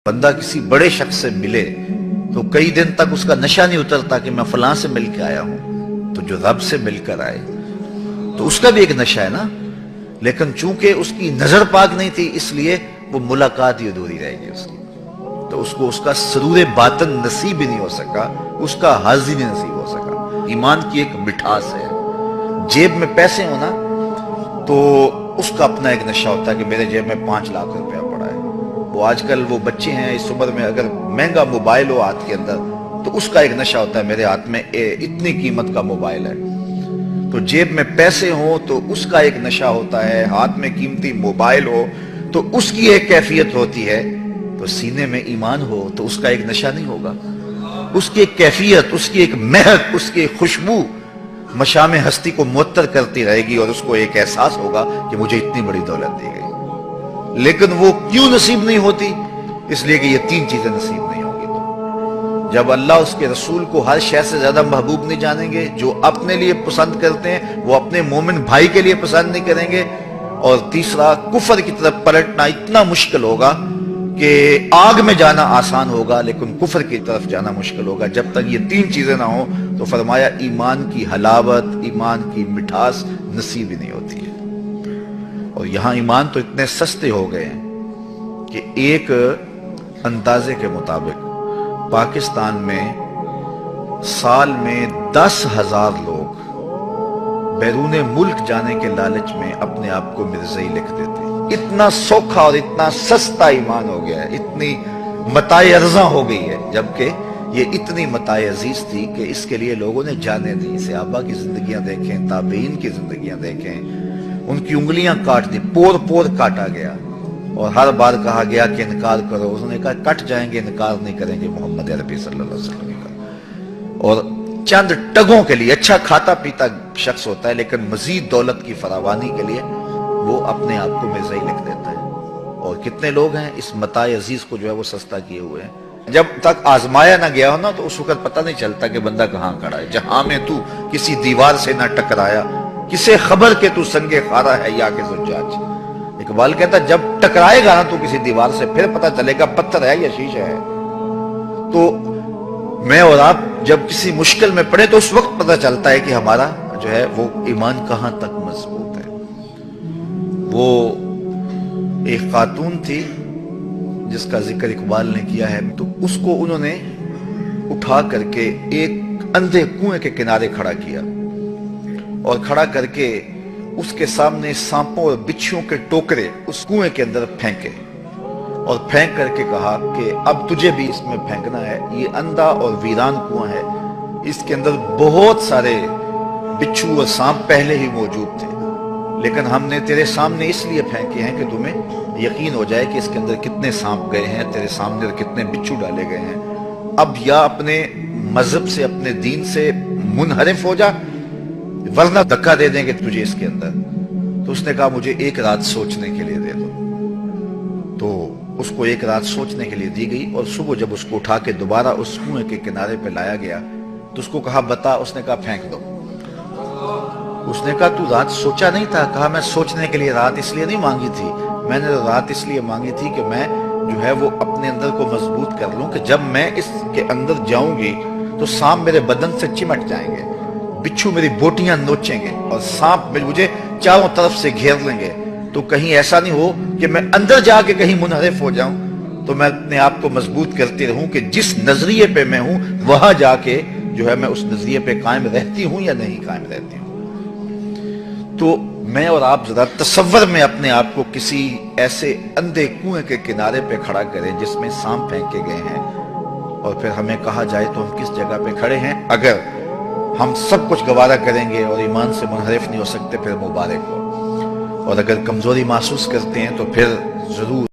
بندہ کسی بڑے شخص سے ملے تو کئی دن تک اس کا نشہ نہیں اترتا کہ میں فلاں سے مل کے آیا ہوں، تو جو رب سے مل کر آئے تو اس کا بھی ایک نشہ ہے نا، لیکن چونکہ اس کی نظر پاک نہیں تھی اس لیے وہ ملاقات ہی ادھوری رہے گی اس کی، تو اس کو اس کا سرور باطن نصیب ہی نہیں ہو سکا، اس کا حاضی نہیں نصیب ہو سکا۔ ایمان کی ایک مٹھاس ہے، جیب میں پیسے ہونا تو اس کا اپنا ایک نشہ ہوتا ہے کہ میرے جیب میں 5 لاکھ روپیہ پڑا ہے۔ وہ آج کل وہ بچے ہیں اس عمر میں اگر مہنگا موبائل ہو ہاتھ کے اندر تو اس کا ایک نشہ ہوتا ہے میرے ہاتھ میں اتنی قیمت کا موبائل ہے، تو جیب میں پیسے ہوں تو اس کا ایک نشہ ہوتا ہے، ہاتھ میں قیمتی موبائل ہو تو اس کی ایک کیفیت ہوتی ہے، تو سینے میں ایمان ہو تو اس کا ایک نشہ نہیں ہوگا، اس کی ایک کیفیت، اس کی ایک مہک، اس کی ایک خوشبو مشام ہستی کو معطر کرتی رہے گی اور اس کو ایک احساس ہوگا کہ مجھے اتنی بڑی دولت دی گئی۔ لیکن وہ کیوں نصیب نہیں ہوتی؟ اس لیے کہ یہ 3 چیزیں نصیب نہیں ہوں گی۔ تو جب اللہ اس کے رسول کو ہر شے سے زیادہ محبوب نہیں جانیں گے، جو اپنے لیے پسند کرتے ہیں وہ اپنے مومن بھائی کے لیے پسند نہیں کریں گے، اور تیسرا کفر کی طرف پلٹنا اتنا مشکل ہوگا کہ آگ میں جانا آسان ہوگا لیکن کفر کی طرف جانا مشکل ہوگا۔ جب تک یہ 3 چیزیں نہ ہوں تو فرمایا ایمان کی حلاوت، ایمان کی مٹھاس نصیب ہی نہیں ہوتی ہے۔ اور یہاں ایمان تو اتنے سستے ہو گئے ہیں کہ ایک اندازے کے مطابق پاکستان میں سال میں 10,000 لوگ بیرون ملک جانے کے لالچ میں اپنے آپ کو مرزائی لکھ دیتے ہیں۔ اتنا سوکھا اور اتنا سستا ایمان ہو گیا ہے، اتنی متاع ارزاں ہو گئی ہے، جبکہ یہ اتنی متاع عزیز تھی کہ اس کے لیے لوگوں نے جانیں دی۔ صحابہ کی زندگیاں دیکھیں، تابعین کی زندگیاں دیکھیں، ان کی انگلیاں کاٹ دی، پور پور کاٹا گیا، اور ہر بار کہا گیا کہ انکار کرو، انہوں نے کہا کٹ جائیں گے، انکار نہیں کریں گے محمد عربی صلی اللہ علیہ وسلم کا۔ اور چند ٹگوں کے لیے، اچھا کھاتا پیتا شخص ہوتا ہے لیکن مزید دولت کی فراوانی کے لیے وہ اپنے آپ کو مرزائی لکھ دیتا ہے۔ اور کتنے لوگ ہیں اس متاع عزیز کو جو ہے وہ سستا کیے ہوئے ہیں۔ جب تک آزمایا نہ گیا ہو نا تو اس وقت پتہ نہیں چلتا کہ بندہ کہاں کھڑا ہے۔ جہاں میں تو کسی دیوار سے نہ ٹکرایا، کسے خبر کہ تو سنگے خارا ہے یا کہ زجاج۔ اقبال کہتا جب ٹکرائے گا نا تو کسی دیوار سے پھر پتہ چلے گا پتھر ہے یا شیشہ ہے۔ تو میں اور آپ جب کسی مشکل میں پڑے تو اس وقت پتہ چلتا ہے کہ ہمارا جو ہے وہ ایمان کہاں تک مضبوط ہے۔ وہ ایک خاتون تھی جس کا ذکر اقبال نے کیا ہے، تو اس کو انہوں نے اٹھا کر کے ایک اندھے کنویں کے کنارے کھڑا کیا اور کھڑا کر کے اس کے سامنے سانپوں اور بچھوؤں کے ٹوکرے اس کنویں کے اندر پھینکے، اور پھینک کر کے کہا کہ اب تجھے بھی اس میں پھینکنا ہے، یہ اندھا اور ویران کنواں ہے، اس کے اندر بہت سارے بچھو اور سانپ پہلے ہی موجود تھے، لیکن ہم نے تیرے سامنے اس لیے پھینکے ہیں کہ تمہیں یقین ہو جائے کہ اس کے اندر کتنے سانپ گئے ہیں تیرے سامنے اور کتنے بچھو ڈالے گئے ہیں۔ اب یا اپنے مذہب سے، اپنے دین سے منحرف ہو جا ورنہ دھکا دے دیں گے تجھے اس کے اندر۔ تو اس نے کہا مجھے 1 رات سوچنے کے لیے دے دو، تو اس کو 1 رات سوچنے کے لیے دی گئی، اور صبح جب اس کو اٹھا کے دوبارہ اس کنویں کے کنارے پہ لایا گیا تو اس کو کہا بتا، اس نے کہا پھینک دو۔ اس نے کہا تو رات سوچا نہیں تھا؟ کہا میں سوچنے کے لیے رات اس لیے نہیں مانگی تھی، میں نے رات اس لیے مانگی تھی کہ میں جو ہے وہ اپنے اندر کو مضبوط کر لوں کہ جب میں اس کے اندر جاؤں گی تو سانپ میرے بدن سے چمٹ جائیں گے، بچھو میری بوٹیاں نوچیں گے اور سانپ مجھے چاروں طرف سے گھیر لیں گے، تو کہیں ایسا نہیں ہو کہ میں اندر جا کے کہیں منحرف ہو جاؤں، تو میں اپنے آپ کو مضبوط کرتی رہوں کہ جس نظریے پہ میں ہوں وہاں جا کے جو ہے میں اس نظریے پہ قائم رہتی ہوں یا نہیں قائم رہتی ہوں۔ تو میں اور آپ ذرا تصور میں اپنے آپ کو کسی ایسے اندھے کنویں کے کنارے پہ کھڑا کریں جس میں سانپ پھینکے گئے ہیں، اور پھر ہمیں کہا جائے تو ہم کس جگہ پہ کھڑے ہیں۔ اگر ہم سب کچھ گوارا کریں گے اور ایمان سے منحرف نہیں ہو سکتے پھر مبارک ہو، اور اگر کمزوری محسوس کرتے ہیں تو پھر ضرور